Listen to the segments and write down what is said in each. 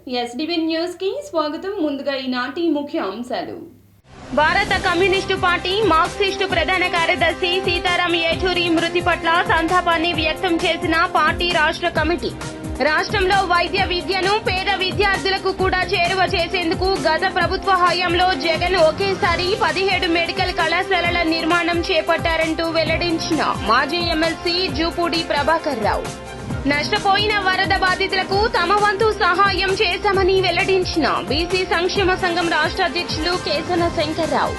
SDB news కి స్వాగతం. ముందుగా ఈనాటి ముఖ్య అంశాలు. భారత కమ్యూనిస్టు పార్టీ మార్క్సిస్టు ప్రధాన కార్యదర్శి సీతారాం ఏచూరి మృతి పట్ల సంతాపాన్ని వ్యక్తం చేసిన పార్టీ రాష్ట్ర కమిటీ. రాష్ట్రంలో వైద్య విద్యను పేద విద్యార్థులకు కూడా చేరువ చేసేందుకు గత ప్రభుత్వ హయాంలో జగన్ ఒకేసారి 17 మెడికల్ కళాశాలల నిర్మాణం చేపట్టారంటూ వెల్లడించిన మాజీ ఎమ్మెల్సీ జూపూడి ప్రభాకర్ రావు. నష్టపోయిన వరద బాధితులకు తమ వంతు సహాయం చేశామని వెల్లడించిన బీసీ సంక్షేమ సంఘం రాష్ట్ర అధ్యక్షులు కేసన శంకర్రావు.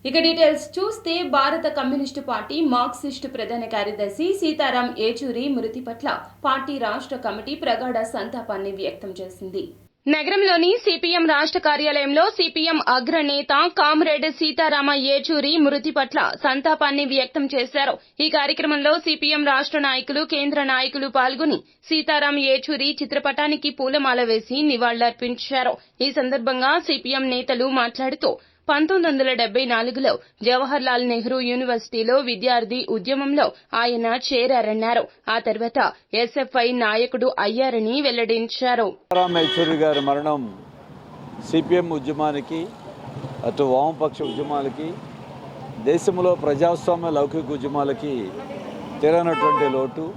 ఇక డీటెయిల్స్ చూస్తే భారత కమ్యూనిస్టు పార్టీ మార్క్సిస్టు ప్రధాన కార్యదర్శి సీతారాం ఏచూరి మృతి పట్ల పార్టీ రాష్ట్ర కమిటీ ప్రగాఢ సంతాపాన్ని వ్యక్తం చేసింది. నగరంలోని సిపిఎం రాష్ట్ర కార్యాలయంలో సిపిఎం అగ్రనేత కామ్రేడ్ సీతారామ ఏచూరి మృతి పట్ల సంతాపాన్ని వ్యక్తం చేశారు. ఈ కార్యక్రమంలో సిపిఎం రాష్ట్ర నాయకులు, కేంద్ర నాయకులు పాల్గొని సీతారాం ఏచూరి చిత్రపటానికి పూలమాల వేసి నివాళులర్పించారు. ఈ సందర్భంగా సిపిఎం నేతలు మాట్లాడుతూ 1974లో జవహర్ లాల్ నెహ్రూ యూనివర్సిటీలో విద్యార్థి ఉద్యమంలో ఆయన చేరారన్నారు. ఆ తర్వాత ఎస్ఎఫ్ఐ నాయకుడు అయ్యారని వెల్లడించారు. ఏచూరి గారి మరణం సిపిఎం ఉద్యమానికి, అటు వామపక్ష ఉద్యమాలకి, దేశంలో ప్రజాస్వామ్య లౌకిక ఉద్యమాలకి తీరనటువంటి లోటు.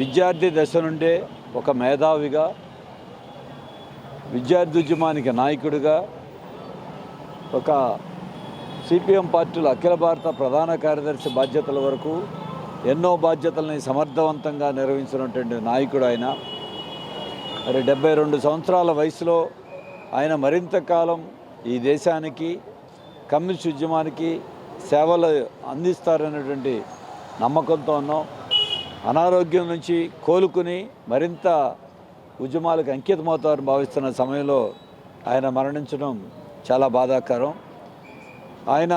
విద్యార్థి దశ నుండే ఒక మేధావిగా, విద్యార్థి ఉద్యమానికి నాయకుడిగా, ఒక సిపిఎం పార్టీలో అఖిల భారత ప్రధాన కార్యదర్శి బాధ్యతల వరకు ఎన్నో బాధ్యతల్ని సమర్థవంతంగా నిర్వహించినటువంటి నాయకుడు ఆయన. మరి 72 సంవత్సరాల వయసులో ఆయన మరింత కాలం ఈ దేశానికి, కమ్యూనిస్ట్ ఉద్యమానికి సేవలు అందిస్తారనేటువంటి నమ్మకంతో ఉన్నాం. అనారోగ్యం నుంచి కోలుకుని మరింత ఉద్యమాలకు అంకితమవుతారని భావిస్తున్న సమయంలో ఆయన మరణించడం చాలా బాధాకరం. ఆయన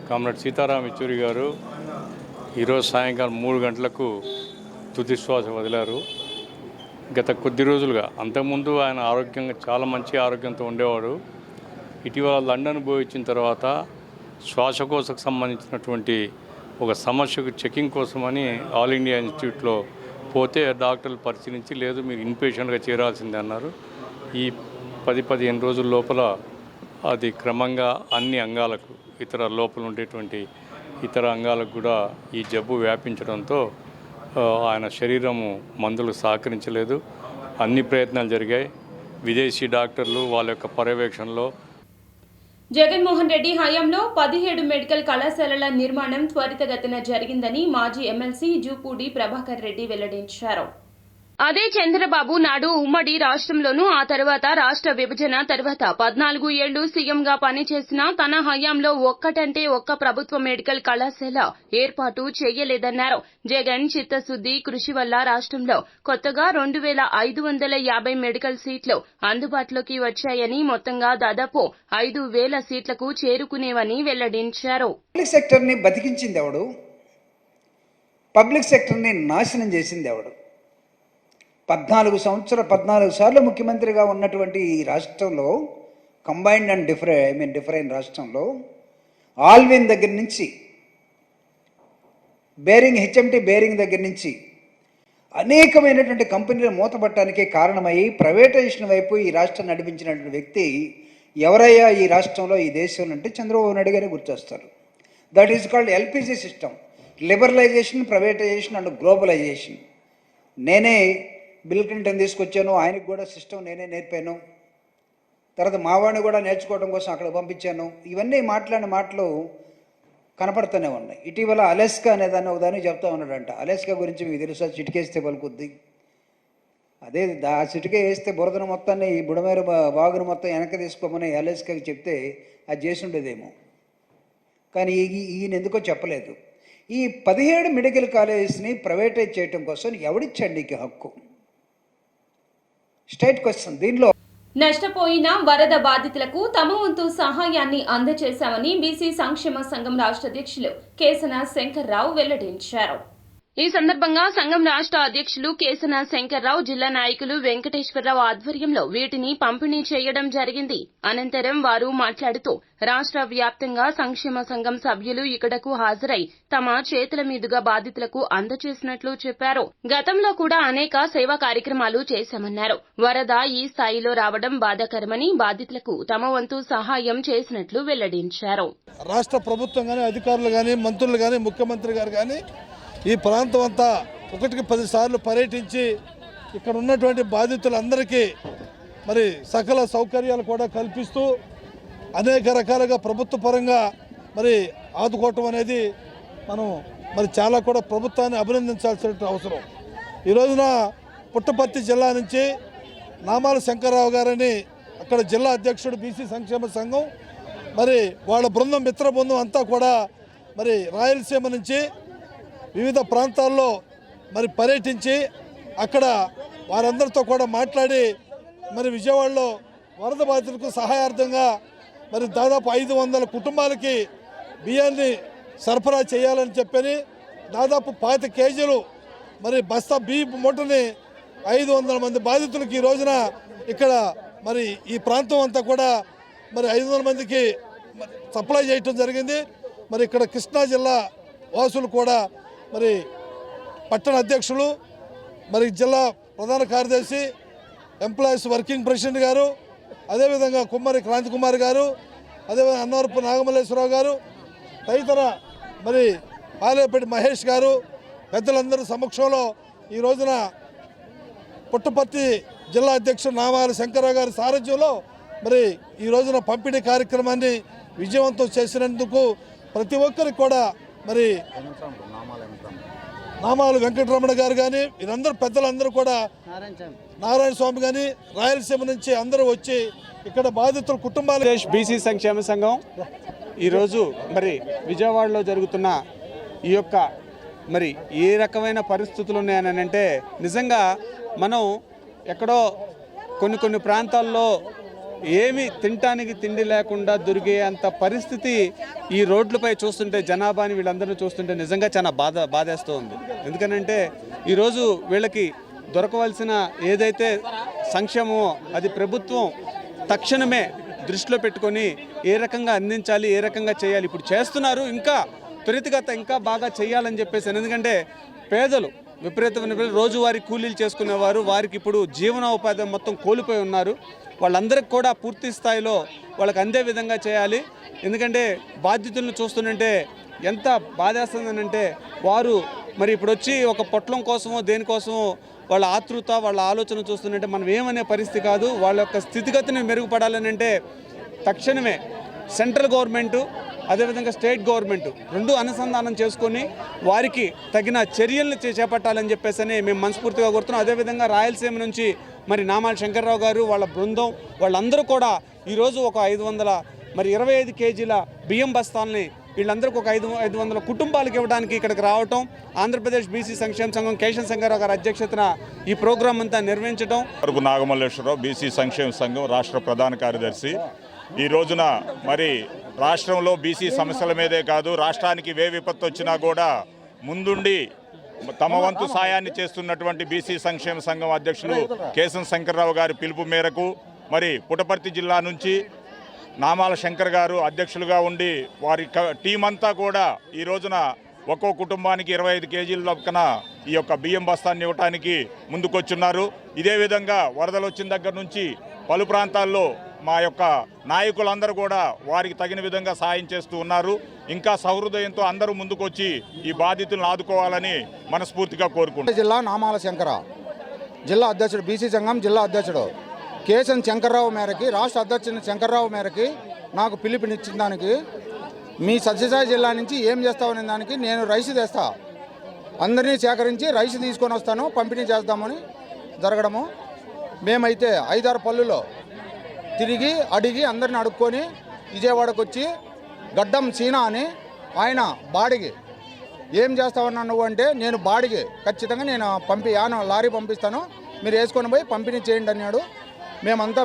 కామ్రేడ్ సీతారాం ఏచూరి గారు ఈరోజు సాయంకాలం 3 గంటలకు తుది శ్వాస వదిలారు. గత కొద్ది రోజులుగా, అంతకుముందు ఆయన ఆరోగ్యంగా చాలా మంచి ఆరోగ్యంతో ఉండేవాడు. ఇటీవల లండన్ పోయి వచ్చిన తర్వాత శ్వాసకోశకు సంబంధించినటువంటి ఒక సమస్యకు చెకింగ్ కోసమని ఆల్ ఇండియా ఇన్స్టిట్యూట్లో పోతే డాక్టర్లు పరిశీలించి, లేదు మీరు ఇన్పేషెంట్గా చేరాల్సిందే అన్నారు. ఈ 10-15 రోజుల లోపల అది క్రమంగా అన్ని అంగాలకు, ఇతర లోపల ఉండేటువంటి ఇతర అంగాలకు కూడా ఈ జబ్బు వ్యాపించడంతో ఆయన శరీరము మందులు సహకరించలేదు. అన్ని ప్రయత్నాలు జరిగాయి. విదేశీ డాక్టర్లు వాళ్ళ యొక్క పర్యవేక్షణలో జగన్మోహన్ రెడ్డి హయాంలో 17 మెడికల్ కళాశాలల నిర్మాణం త్వరితగతిన జరిగిందని మాజీ ఎమ్మెల్సీ జూపూడి ప్రభాకర్ రెడ్డి వెల్లడించారు. అదే చంద్రబాబు నాయుడు ఉమ్మడి రాష్ట్రంలోనూ, ఆ తర్వాత రాష్ట్ర విభజన తర్వాత 14 ఏళ్లు సీఎంగా పనిచేసిన తన హయాంలో ఒక్కటంటే ఒక్క ప్రభుత్వ మెడికల్ కళాశాల ఏర్పాటు చేయలేదన్నారు. జగన్ చిత్తశుద్ది కృషి వల్ల రాష్ట్రంలో కొత్తగా 2550 మెడికల్ సీట్లు అందుబాటులోకి వచ్చాయని, మొత్తంగా దాదాపు 5000 సీట్లకు చేరుకునేవని వెల్లడించారు. పబ్లిక్ సెక్టర్ని బతికించింది ఎవడు? పబ్లిక్ సెక్టర్ని నాశనం చేసింది ఎవడు? 14 సార్లు ముఖ్యమంత్రిగా ఉన్నటువంటి ఈ రాష్ట్రంలో, కంబైన్డ్ అండ్ డిఫరెంట్ రాష్ట్రంలో, ఆల్విన్ దగ్గర నుంచి, హెచ్ఎంటీ బేరింగ్ దగ్గర నుంచి అనేకమైనటువంటి కంపెనీలు మూతపట్టడానికి కారణమయ్యి ప్రైవేటైజేషన్ వైపు ఈ రాష్ట్రాన్ని నడిపించినటువంటి వ్యక్తి ఎవరయ్యా ఈ రాష్ట్రంలో, ఈ దేశంలో అంటే చంద్రబాబు నాయుడు గారే గుర్తొస్తారు. That is called LPG system, liberalisation, privatisation and globalisation. నేనే బిల్ క్లింటన్ తీసుకొచ్చాను, ఆయనకు కూడా సిస్టమ్ నేనే నేర్పాను, తర్వాత మావాడిని కూడా నేర్చుకోవడం కోసం అక్కడ పంపించాను. ఇవన్నీ మాట్లాడిన మాటలు కనపడుతూనే ఉన్నాయి. ఇటీవల అలెస్కా అనేదాన్ని ఒకదాన్ని చెప్తా ఉన్నాడంట. అలెస్కా గురించి మీకు తెలుసా? చిటికేస్తే పలుకుద్ది. అదే ఆ చిటికే వేస్తే బురదను మొత్తాన్ని, ఈ బుడమేరు వాగును మొత్తం వెనక్కి తీసుకోమని అలెస్కాకి చెప్తే అది చేసి ఉండేదేమో. కానీ ఈయన ఎందుకో చెప్పలేదు. ఈ 17 మెడికల్ కాలేజెస్ని ప్రైవేటైజ్ చేయడం కోసం ఎవడిచ్చాడు నీకు హక్కు? Straight question. దీనిలో నష్టపోయిన వరద బాధితులకు తమ వంతు సహాయాన్ని అందజేశామని బీసీ సంక్షేమ సంఘం రాష్ట్ర అధ్యక్షులు కేసన శంకర్రావు వెల్లడించారు. ఈ సందర్భంగా సంఘం రాష్ట్ర అధ్యక్షులు కేసన శంకర్రావు, జిల్లా నాయకులు వెంకటేశ్వరరావు ఆధ్వర్యంలో వీటిని పంపిణీ చేయడం జరిగింది. అనంతరం వారు మాట్లాడుతూ రాష్ట్ర వ్యాప్తంగా సంక్షేమ సంఘం సభ్యులు ఇక్కడకు హాజరై తమ చేతుల మీదుగా బాధితులకు అందజేసినట్లు చెప్పారు. గతంలో కూడా అనేక సేవా కార్యక్రమాలు చేశామన్నారు. వరద ఈ స్థాయిలో రావడం బాధాకరమని, బాధితులకు తమ వంతు సహాయం చేసినట్లు వెల్లడించారు. రాష్ట్ర ప్రభుత్వం కానీ, అధికారులు కానీ, మంత్రులు కానీ, ముఖ్యమంత్రి గారు కానీ ఈ ప్రాంతం అంతా 1కి 10 సార్లు పర్యటించి ఇక్కడ ఉన్నటువంటి బాధితులందరికీ మరి సకల సౌకర్యాలు కూడా కల్పిస్తూ అనేక రకాలుగా ప్రభుత్వ పరంగా మరి ఆదుకోవటం అనేది మనం మరి చాలా కూడా ప్రభుత్వాన్ని అభినందించాల్సిన అవసరం. ఈ రోజున పుట్టపర్తి జిల్లా నుంచి నామాల శంకర్రావు గారని అక్కడ జిల్లా అధ్యక్షుడు బీసీ సంక్షేమ సంఘం మరి వాళ్ళ బృందం, మిత్ర బృందం అంతా కూడా మరి రాయలసీమ నుంచి వివిధ ప్రాంతాల్లో మరి పర్యటించి అక్కడ వారందరితో కూడా మాట్లాడి మరి విజయవాడలో వరద బాధితులకు సహాయార్థంగా మరి దాదాపు 500 కుటుంబాలకి బియ్యాన్ని సరఫరా చేయాలని చెప్పని దాదాపు 25 కేజీలు మరి బస్తా బియ్యం మూటని 500 మంది బాధితులకి ఈ రోజున ఇక్కడ మరి ఈ ప్రాంతం అంతా కూడా మరి 500 మందికి సప్లై చేయటం జరిగింది. మరి ఇక్కడ కృష్ణా జిల్లా వాసులు కూడా మరి పట్టణ అధ్యక్షులు, మరి జిల్లా ప్రధాన కార్యదర్శి, ఎంప్లాయీస్ వర్కింగ్ ప్రెసిడెంట్ గారు, అదేవిధంగా కుమ్మరి క్రాంతి కుమార్ గారు, అదేవిధంగా అన్నవరపు నాగమల్లేశ్వరరావు గారు, తదితర మరి పాలేపేటి మహేష్ గారు పెద్దలందరూ సమక్షంలో ఈ రోజున పుట్టపర్తి జిల్లా అధ్యక్షుడు నామాల శంకర్రావు గారి సారథ్యంలో మరి ఈ రోజున పంపిణీ కార్యక్రమాన్ని విజయవంతం చేసినందుకు ప్రతి ఒక్కరికి కూడా మరి నామాలు వెంకటరమణ గారు కానీ వీరందరూ పెద్దలందరూ కూడా, నారాయణ స్వామి కానీ రాయలసీమ నుంచి అందరూ వచ్చి ఇక్కడ బాధితుల కుటుంబాలు. బీసీ సంక్షేమ సంఘం ఈరోజు మరి విజయవాడలో జరుగుతున్న ఈ యొక్క మరి ఏ రకమైన పరిస్థితులు ఉన్నాయని అంటే నిజంగా మనం ఎక్కడో కొన్ని ప్రాంతాల్లో ఏమి తినటానికి తిండి లేకుండా దొరికే అంత పరిస్థితి ఈ రోడ్లపై చూస్తుంటే, జనాభాని వీళ్ళందరినీ చూస్తుంటే నిజంగా చాలా బాధేస్తూ ఉంది. ఎందుకనంటే ఈరోజు వీళ్ళకి దొరకవలసిన ఏదైతే సంక్షేమమో అది ప్రభుత్వం తక్షణమే దృష్టిలో పెట్టుకొని ఏ రకంగా అందించాలి, ఏ రకంగా చేయాలి ఇప్పుడు చేస్తున్నారు. ఇంకా త్వరితగత ఇంకా బాగా చేయాలని చెప్పేసి, ఎందుకంటే పేదలు విపరీతమైన రోజువారీ కూలీలు చేసుకునేవారు, వారికి ఇప్పుడు జీవనోపాధి మొత్తం కోల్పోయి ఉన్నారు. వాళ్ళందరికీ కూడా పూర్తి స్థాయిలో వాళ్ళకి అందే విధంగా చేయాలి. ఎందుకంటే బాధ్యతలను చూస్తుంటే ఎంత బాధేస్తుందనంటే వారు మరి ఇప్పుడు వచ్చి ఒక పొట్లం కోసమో దేనికోసమో వాళ్ళ ఆతృత, వాళ్ళ ఆలోచన చూస్తుంటే మనం ఏమనే పరిస్థితి కాదు. వాళ్ళ యొక్క స్థితిగతిని మెరుగుపడాలని అంటే తక్షణమే సెంట్రల్ గవర్నమెంటు అదేవిధంగా స్టేట్ గవర్నమెంట్ రెండు అనుసంధానం చేసుకొని వారికి తగిన చర్యలను చేపట్టాలని చెప్పేసి మేము మనస్ఫూర్తిగా కోరుతున్నాం. అదేవిధంగా రాయలసీమ నుంచి మరి నామాల శంకర్రావు గారు వాళ్ళ బృందం వాళ్ళందరూ కూడా ఈరోజు ఒక 25 కేజీల బియ్యం బస్తాలని వీళ్ళందరికీ ఒక 500 కుటుంబాలకు ఇవ్వడానికి ఇక్కడికి రావటం, ఆంధ్రప్రదేశ్ బీసీ సంక్షేమ సంఘం కేశవ శంకర్రావు గారి అధ్యక్షతన ఈ ప్రోగ్రాం అంతా నిర్వహించడం. నాగమల్లేశ్వరరావు బీసీ సంక్షేమ సంఘం రాష్ట్ర ప్రధాన కార్యదర్శి. ఈ రోజున మరి రాష్ట్రంలో బీసీ సమస్యల మీదే కాదు, రాష్ట్రానికి ఏ విపత్తు వచ్చినా కూడా ముందుండి తమ వంతు సాయాన్ని చేస్తున్నటువంటి బీసీ సంక్షేమ సంఘం అధ్యక్షులు కేశవ శంకర్రావు గారి పిలుపు మేరకు మరి పుట్టపర్తి జిల్లా నుంచి నామాల శంకర్ గారు అధ్యక్షులుగా ఉండి వారి టీం అంతా కూడా ఈ రోజున ఒక్కో కుటుంబానికి 25 కేజీల లెక్కన ఈ యొక్క బియ్యం బస్తాన్ని ఇవ్వడానికి ముందుకొచ్చున్నారు. ఇదే విధంగా వరదలు వచ్చిన దగ్గర నుంచి పలు ప్రాంతాల్లో మా యొక్క నాయకులందరూ కూడా వారికి తగిన విధంగా సాయం చేస్తూ ఉన్నారు. ఇంకా సహృదయంతో అందరూ ముందుకొచ్చి ఈ బాధితులను ఆదుకోవాలని మనస్ఫూర్తిగా కోరుకుంటున్నాను. జిల్లా నామాల శంకర జిల్లా అధ్యక్షుడు, బీసీ సంఘం జిల్లా అధ్యక్షుడు కేశవ శంకర్రావు మేరకి, రాష్ట్ర అధ్యక్షుడు శంకర్రావు మేరకి నాకు పిలుపునిచ్చిన దానికి మీ సత్యసాయి జిల్లా నుంచి ఏం చేస్తామనే దానికి నేను రైస్ తెస్తా, అందరినీ సేకరించి రైస్ తీసుకొని వస్తాను, పంపిణీ చేద్దామని జరగడము. మేమైతే 5-6 పల్లెల్లో తిరిగి అడిగి అందరిని అడుక్కొని విజయవాడకు వచ్చి గడ్డం సీనా అని ఆయన బాడిగి ఏం చేస్తావన్నా నువ్వు అంటే, నేను బాడిగి ఖచ్చితంగా నేను లారీ పంపిస్తాను, మీరు వేసుకొని పోయి పంపిణీ చేయండి అన్నాడు. మేమంతా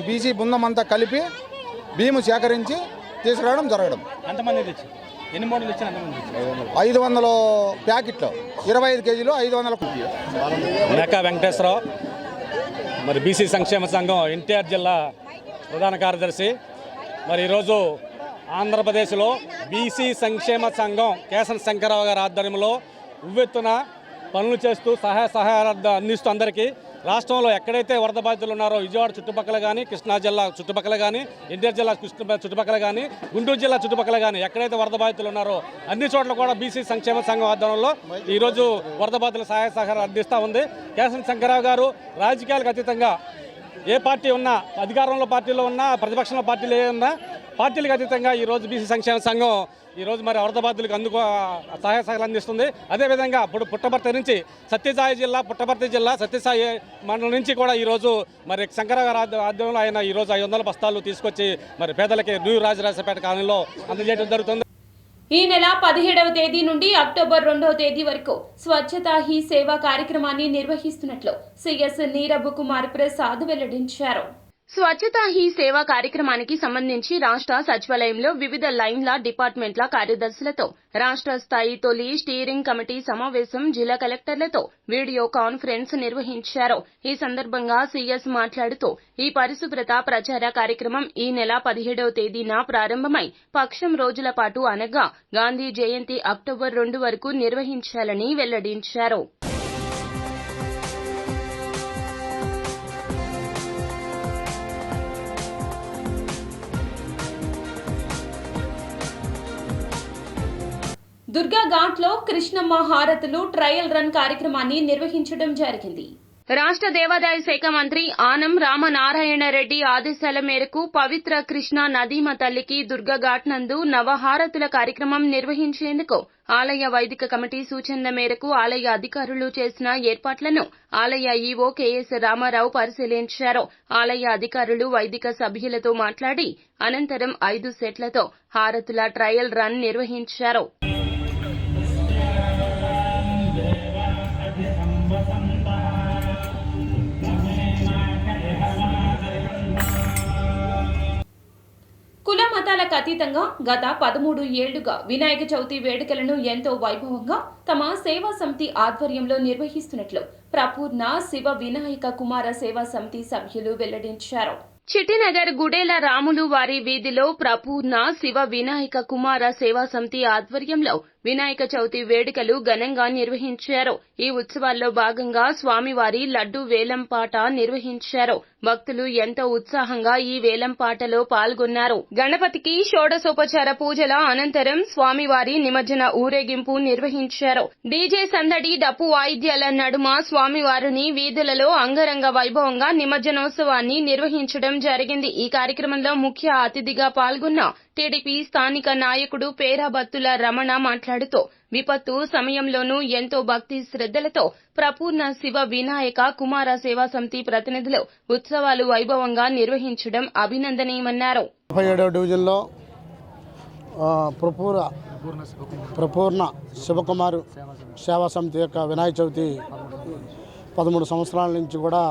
బీసీ బృందం అంతా కలిపి భీము సేకరించి తీసుకురావడం జరగడం. ఎంతమంది తెచ్చి ఎన్ని మోడల్ తెచ్చి ఎంతమంది 500 ప్యాకెట్లు 25 కేజీలు 500. మేకా వెంకటేశ్వరరావు, మరి బీసీ సంక్షేమ సంఘం ఎన్టీఆర్ జిల్లా ప్రధాన కార్యదర్శి. మరి ఈరోజు ఆంధ్రప్రదేశ్లో బీసీ సంక్షేమ సంఘం కేశవ శంకరరావు గారి ఆధ్వర్యంలో ఉవ్వెత్తున పనులు చేస్తూ సహాయాలు అందిస్తూ అందరికీ రాష్ట్రంలో ఎక్కడైతే వరద బాధితులు ఉన్నారో విజయవాడ చుట్టుపక్కల కానీ, కృష్ణా జిల్లా చుట్టుపక్కల కానీ, ఎన్టీఆర్ జిల్లా చుట్టుపక్కల కానీ, గుంటూరు జిల్లా చుట్టుపక్కల కానీ ఎక్కడైతే వరద బాధితులు ఉన్నారో అన్ని చోట్ల కూడా బీసీ సంక్షేమ సంఘం ఆధ్వర్యంలో ఈరోజు వరద బాధితుల సహాయ సహకారం అందిస్తూ ఉంది. కేశవ శంకరరావు గారు రాజకీయాలకు అతీతంగా ఏ పార్టీ ఉన్నా, అధికారంలో పార్టీలో ఉన్నా, ప్రతిపక్షంలో పార్టీలు ఏ ఉన్నా, పార్టీలకు అతీతంగా ఈరోజు బీసీ సంక్షేమ సంఘం ఈరోజు మరి వరద బాధితులకు సహాయ సహకారం అందిస్తుంది. అదేవిధంగా పుట్టపర్తి నుంచి పుట్టపర్తి జిల్లా సత్యసాయి మండలం నుంచి కూడా ఈరోజు మరి శంకరరావు గారి ఆధ్వర్యంలో ఆయన ఈరోజు 500 బస్తాలు తీసుకొచ్చి మరి పేదలకి న్యూ రాజరాజపేట కాలనీలో అందజేయడం జరుగుతుంది. ఈ నెల 17వ తేదీ నుండి అక్టోబర్ 2వ తేదీ వరకు స్వచ్ఛతా హీ సేవా కార్యక్రమాన్ని నిర్వహిస్తున్నట్లు సిఎస్ నీరబ్ కుమార్ ప్రసాద్ వెల్లడించారు. స్వచ్ఛతా హీ సేవా కార్యక్రమానికి సంబంధించి రాష్ట్ర సచివాలయంలో వివిధ లైన్ల డిపార్ట్మెంట్ల కార్యదర్శులతో రాష్ట్ర స్థాయి తొలి స్టీరింగ్ కమిటీ సమావేశం జిల్లా కలెక్టర్లతో వీడియో కాన్ఫరెన్స్ నిర్వహించారు. ఈ సందర్భంగా సీఎస్ మాట్లాడుతూ ఈ పరిశుభ్రత ప్రచార కార్యక్రమం ఈ నెల 17వ తేదీన ప్రారంభమై పక్షం రోజుల పాటు అనగా గాంధీ జయంతి అక్టోబర్ 2 వరకు నిర్వహించాలని వెల్లడించారు. దుర్గా ఘాట్లో కృష్ణమ్మ హారతులు ట్రయల్ రన్ కార్యక్రమాన్ని నిర్వహించడం జరిగింది. రాష్ట్ర దేవాదాయ శాఖ మంత్రి ఆనం రామనారాయణ రెడ్డి ఆదేశాల మేరకు పవిత్ర కృష్ణా నదీమ తల్లికి దుర్గా ఘాట్ నందు నవహారతుల కార్యక్రమం నిర్వహించేందుకు ఆలయ వైదిక కమిటీ సూచనల మేరకు ఆలయ అధికారులు చేసిన ఏర్పాట్లను ఆలయ ఈవో కెఎస్ రామారావు పరిశీలించారు. ఆలయ అధికారులు వైదిక సభ్యులతో మాట్లాడి అనంతరం 5 సెట్లతో హారతుల ట్రయల్ రన్ నిర్వహించారు. కుల మతాలకు అతీతంగా గత 13 ఏళ్లుగా వినాయక చవితి వేడుకలను ఎంతో వైభవంగా తమ సేవా సమితి ఆధ్వర్యంలో నిర్వహిస్తున్నట్లు ప్రపూర్ణ శివ వినాయక కుమార సేవా సమితి సభ్యులు వెల్లడించారు. చిట్టినగర్ గుడేల రాములు వారి వీధిలో ప్రపూర్ణ శివ వినాయక కుమార సేవా సమితి ఆధ్వర్యంలో వినాయక చవితి వేడుకలు ఘనంగా నిర్వహించారు. ఈ ఉత్సవాల్లో భాగంగా స్వామివారి లడ్డు వేలంపాట నిర్వహించారు. భక్తులు ఎంతో ఉత్సాహంగా ఈ వేలంపాటలో పాల్గొన్నారు. గణపతికి షోడశోపచార పూజల అనంతరం స్వామివారి నిమజ్జన ఊరేగింపు నిర్వహించారు. డీజే సందడి డప్పు వాయిద్యాల నడుమ స్వామివారిని వీధులలో అంగరంగ వైభవంగా నిమజ్జనోత్సవాన్ని నిర్వహించడం జరిగింది. ఈ కార్యక్రమంలో ముఖ్య అతిథిగా పాల్గొన్న టీడీపీ స్థానిక నాయకుడు పేరాబత్తుల రమణ మాట్లాడుతూ విపత్తు సమయంలోనూ ఎంతో భక్తి శ్రద్ధలతో ప్రపూర్ణ శివ వినాయక కుమార సేవా సమితి ప్రతినిధులు ఉత్సవాలు వైభవంగా నిర్వహించడం అభినందనీయమన్నారు. 57వ డివిజన్లో ప్రపూర్ణ శివకుమారు సేవా సమితి యొక్క వినాయక చవితి 13 సంవత్సరాల నుంచి కూడా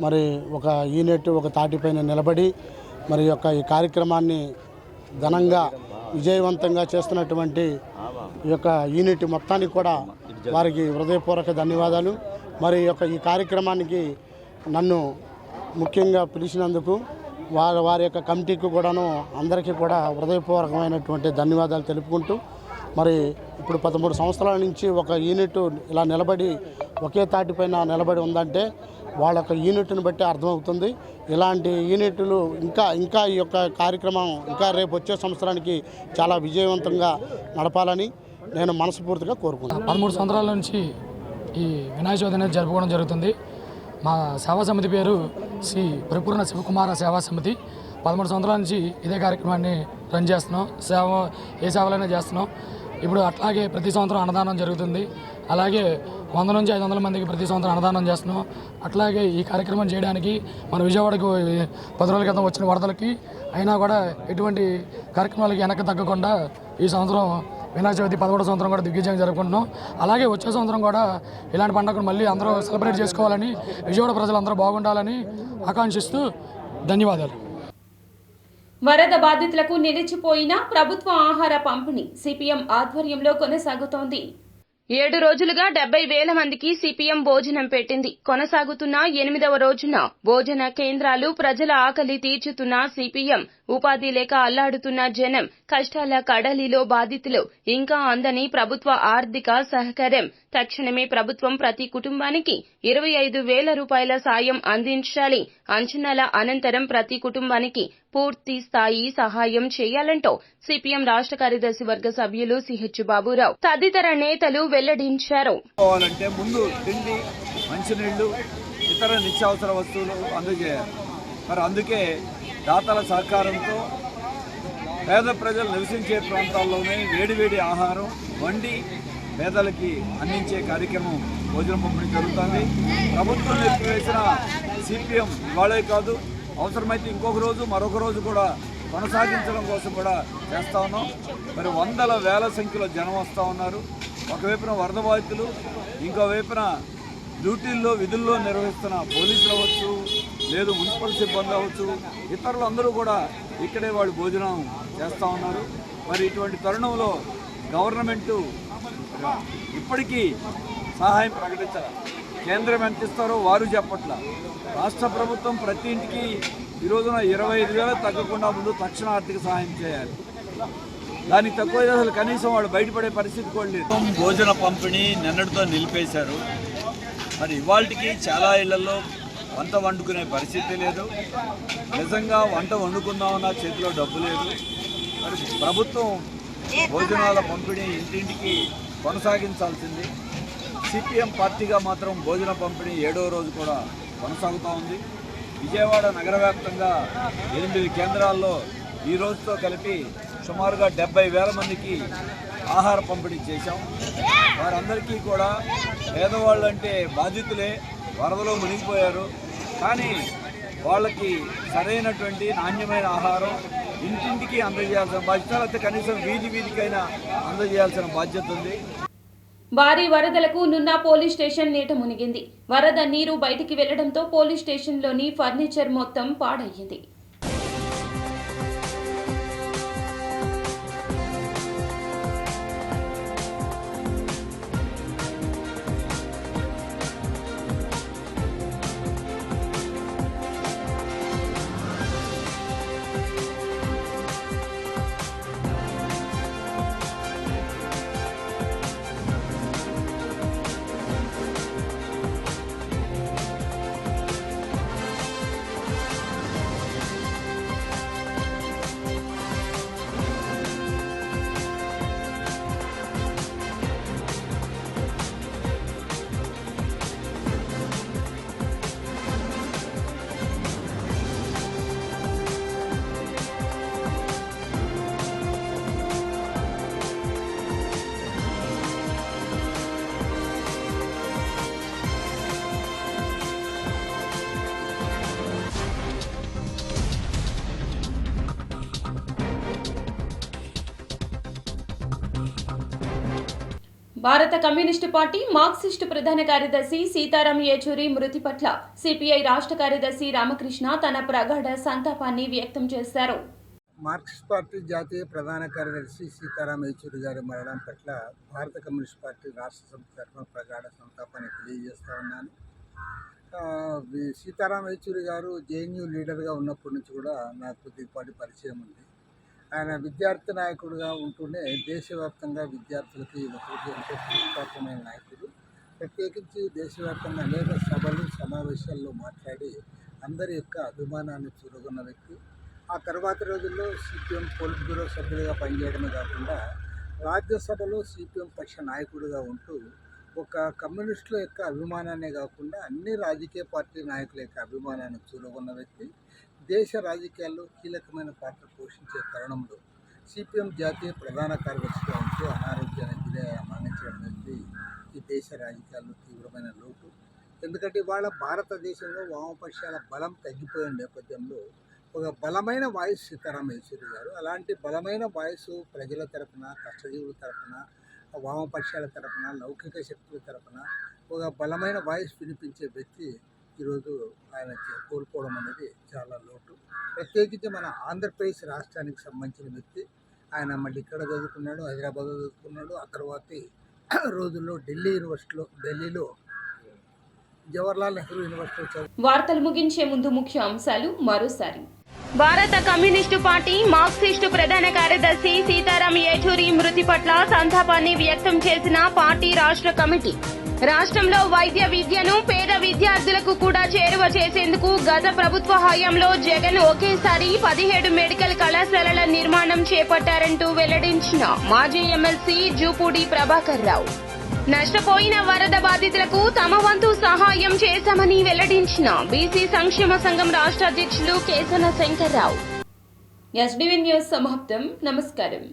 మరి ఒక యూనిట్ ఒక తాటిపైన నిలబడి మరి యొక్క ఈ కార్యక్రమాన్ని ఘనంగా విజయవంతంగా చేస్తున్నటువంటి ఈ యొక్క యూనిట్ మొత్తానికి కూడా వారికి హృదయపూర్వక ధన్యవాదాలు. మరి యొక్క ఈ కార్యక్రమానికి నన్ను ముఖ్యంగా పిలిచినందుకు వారి యొక్క కమిటీకి కూడాను అందరికీ కూడా హృదయపూర్వకమైనటువంటి ధన్యవాదాలు తెలుపుకుంటూ మరి ఇప్పుడు 13 సంవత్సరాల నుంచి ఒక యూనిట్ ఇలా నిలబడి ఒకే తాటిపైన నిలబడి ఉందంటే వాళ్ళ యొక్క యూనిట్ని బట్టి అర్థమవుతుంది. ఇలాంటి యూనిట్లు ఇంకా ఈ యొక్క కార్యక్రమం ఇంకా రేపు వచ్చే సంవత్సరానికి చాలా విజయవంతంగా నడపాలని నేను మనస్ఫూర్తిగా కోరుకుంటున్నాను. 13 సంవత్సరాల నుంచి ఈ వినాయక చవితి అనేది జరుపుకోవడం జరుగుతుంది. మా సేవా సమితి పేరు శ్రీ ప్రపూర్ణ శివకుమార సేవా సమితి. 13 సంవత్సరాల నుంచి ఇదే కార్యక్రమాన్ని రన్ చేస్తున్నాం. ఏ సేవలైనా చేస్తున్నాం. ఇప్పుడు అట్లాగే ప్రతి సంవత్సరం అన్నదానం జరుగుతుంది. అలాగే 100 నుంచి 500 మందికి ప్రతి సంవత్సరం అన్నదానం చేస్తున్నాం. అట్లాగే ఈ కార్యక్రమం చేయడానికి మన విజయవాడకు 10 రోజుల క్రితం వచ్చిన వరదలకి అయినా కూడా ఎటువంటి కార్యక్రమాలకి వెనక్కి తగ్గకుండా ఈ సంవత్సరం వినాయక చవితి 13వ సంవత్సరం కూడా దిగ్విజయంగా జరుపుకుంటున్నాం. అలాగే వచ్చే సంవత్సరం కూడా ఇలాంటి పండుగను మళ్ళీ అందరూ సెలబ్రేట్ చేసుకోవాలని, విజయవాడ ప్రజలందరూ బాగుండాలని ఆకాంక్షిస్తూ ధన్యవాదాలు. వరద బాధితులకు నిలిచిపోయిన ప్రభుత్వ ఆహార పంపిణీ సిపిఎం ఆధ్వర్యంలో కొనసాగుతోంది. 7 రోజులుగా 70,000 మందికి సిపిఎం భోజనం పెట్టింది. కొనసాగుతున్న 8వ రోజున భోజన కేంద్రాలు ప్రజల ఆకలి తీర్చుతున్న సిపిఎం, ఉపాధి లేక అల్లాడుతున్న జనం, కష్టాల కడలిలో బాధితులు, ఇంకా అందని ప్రభుత్వ ఆర్థిక సహకారం. తక్షణమే ప్రభుత్వం ప్రతి కుటుంబానికి 25,000 రూపాయల సాయం అందించాలి. అంచనాల అనంతరం ప్రతి కుటుంబానికి పూర్తి స్థాయి సహాయం చేయాలంటూ సిపిఎం రాష్ట్ర కార్యదర్శి వర్గ సభ్యులు సిహెచ్ బాబురావు తదితర నేతలు వెల్లడించారు. ముందు తిండి, మంచినీళ్లు, ఇతర నిత్యావసర వస్తువులు అందజేయాలి. మరి అందుకే దాతల సహకారంతో పేద ప్రజలు నివసించే ప్రాంతాల్లోనే వేడివేడి ఆహారం వండి పేదలకి అందించే కార్యక్రమం భోజన పంపిణీ జరుగుతుంది. ప్రభుత్వం నిర్వహించిన సిపిఎం ఇవాళే కాదు, అవసరమైతే ఇంకొక రోజు మరొక రోజు కూడా కొనసాగించడం కోసం కూడా చేస్తూ ఉన్నాం. మరి వందల వేల సంఖ్యలో జనం వస్తూ ఉన్నారు. ఒకవైపున వరద బాధితులు, ఇంకోవైపున డ్యూటీల్లో విధుల్లో నిర్వహిస్తున్న పోలీసులు అవ్వచ్చు, లేదు మున్సిపల్ సిబ్బంది అవ్వచ్చు, ఇతరులు అందరూ కూడా ఇక్కడే వాళ్ళు భోజనం చేస్తూ ఉన్నారు. మరి ఇటువంటి తరుణంలో గవర్నమెంటు ఇప్పటికీ సహాయం ప్రకటించాలి. కేంద్రం ఎంత ఇస్తారో వారు చెప్పట్ల. రాష్ట్ర ప్రభుత్వం ప్రతి ఇంటికి ఈ రోజున 25,000 తగ్గకుండా ముందు తక్షణ ఆర్థిక సహాయం చేయాలి. దానికి తక్కువ అసలు కనీసం వాళ్ళు బయటపడే పరిస్థితి కూడా లేదు. భోజన పంపిణీ నిన్నటితో నిలిపేశారు. మరి ఇవాళకి చాలా ఇళ్లలో వంట వండుకునే పరిస్థితి లేదు. నిజంగా వంట వండుకుందామన్నా చేతిలో డబ్బు లేదు. మరి ప్రభుత్వం భోజనాల పంపిణీ ఇంటింటికి కొనసాగించాల్సింది. సిపిఎం పార్టీగా మాత్రం భోజన పంపిణీ 7వ రోజు కూడా కొనసాగుతూ ఉంది. విజయవాడ నగర వ్యాప్తంగా 8 కేంద్రాల్లో ఈ రోజుతో కలిపి సుమారుగా 70,000 మందికి ఆహార పంపిణీ చేశాం. వారందరికీ కూడా పేదవాళ్ళు అంటే బాధితులే, వరదలో మునిగిపోయారు. కానీ వాళ్ళకి సరైనటువంటి నాణ్యమైన ఆహారం ఇంటింటికి అందజేయాల్సిన బాధ్యత, లేకపోతే కనీసం వీధికైనా అందజేయాల్సిన బాధ్యత ఉంది. భారీ వరదలకు నున్నా పోలీస్ స్టేషన్ నీట మునిగింది. వరద నీరు బయటికి వెళ్లడంతో పోలీస్ స్టేషన్లోని ఫర్నిచర్ మొత్తం పాడయ్యింది. భారత కమ్యూనిస్టు పార్టీ మార్క్సిస్టు ప్రధాన కార్యదర్శి సీతారాం యేచూరి మృతి పట్ల సిపిఐ రాష్ట్ర కార్యదర్శి రామకృష్ణ తన ప్రగాఢ సంతాపాన్ని వ్యక్తం చేశారు. మార్క్సిస్ట్ పార్టీ జాతీయ ప్రధాన కార్యదర్శి సీతారాం యేచూరి గారి మరణం పట్ల భారత కమ్యూనిస్ట్ పార్టీ రాష్ట్ర సమితి తరఫున ప్రగాఢ సంతాపాన్ని తెలియజేస్తూ ఉన్నాను. సీతారాం యేచూరి గారు జేఎన్యూ లీడర్గా ఉన్నప్పటి నుంచి కూడా నాకు కొద్దిపాటి పరిచయం ఉంది. ఆయన విద్యార్థి నాయకుడిగా ఉంటూనే దేశవ్యాప్తంగా విద్యార్థులకి యువకులకి ఎంతో ప్రోత్సాహమైన నాయకుడు. ప్రత్యేకించి దేశవ్యాప్తంగా అనేక సభలు సమావేశాల్లో మాట్లాడి అందరి యొక్క అభిమానాన్ని చూరగొన్న వ్యక్తి. ఆ తర్వాత రోజుల్లో సిపిఎం పోలిట్ బ్యూరో సభ్యుడిగా పనిచేయడమే కాకుండా రాజ్యసభలో సిపిఎం పక్ష నాయకుడిగా ఉంటూ ఒక కమ్యూనిస్టుల యొక్క అభిమానాన్నే కాకుండా అన్ని రాజకీయ పార్టీ నాయకుల యొక్క అభిమానాన్ని చూరగొన్న వ్యక్తి. దేశ రాజకీయాల్లో కీలకమైన పాత్ర పోషించే తరుణంలో సిపిఎం జాతీయ ప్రధాన కార్యదర్శిగా ఉంటూ అనారోగ్యానికి మరణించడం అనేది ఈ దేశ రాజకీయాల్లో తీవ్రమైన లోటు. ఎందుకంటే ఇవాళ భారతదేశంలో వామపక్షాల బలం తగ్గిపోయిన నేపథ్యంలో ఒక బలమైన వాయిస్ సీతారాం యేచూరి గారు. అలాంటి బలమైన వాయిస్ ప్రజల తరపున, కష్టజీవుల తరపున, వామపక్షాల తరపున, లౌకిక శక్తుల తరపున ఒక బలమైన వాయిస్ వినిపించే వ్యక్తి ఈరోజు ఆయన కోల్పోవడం అనేది చాలా లోటు. ప్రత్యేకించి మన ఆంధ్రప్రదేశ్ రాష్ట్రానికి సంబంధించిన వ్యక్తి. ఆయన మళ్ళీ ఇక్కడ చదువుకున్నాడు, హైదరాబాద్లో చదువుకున్నాడు. ఆ తర్వాతి రోజుల్లో ఢిల్లీలో జవహర్లాల్ నెహ్రూ యూనివర్సిటీలో వార్తలు ముగించే ముందు ముఖ్య అంశాలు మరోసారి. భారత కమ్యూనిస్టు పార్టీ మార్క్సిస్టు ప్రధాన కార్యదర్శి సీతారాం యేచూరి మృతి పట్ల సంతాపాన్ని వ్యక్తం చేసిన పార్టీ రాష్ట్ర కమిటీ. రాష్ట్రంలో వైద్య విద్యను పేద విద్యార్థులకు కూడా చేరువ చేసేందుకు గత ప్రభుత్వ హయాంలో జగన్ ఒకేసారి 17 మెడికల్ కళాశాలల నిర్మాణం చేపట్టారంటూ వెల్లడించిన మాజీ ఎమ్మెల్సీ జూపూడి ప్రభాకర్ రావు. నష్టపోయిన వరద బాధితులకు తమ వంతు సహాయం చేశామని వెల్లడించిన బీసీ సంక్షేమ సంఘం రాష్ట్ర అధ్యక్షులు కేసన శంకర్రావు. ఎస్డీవీ న్యూస్ సమాప్తం. నమస్కారం.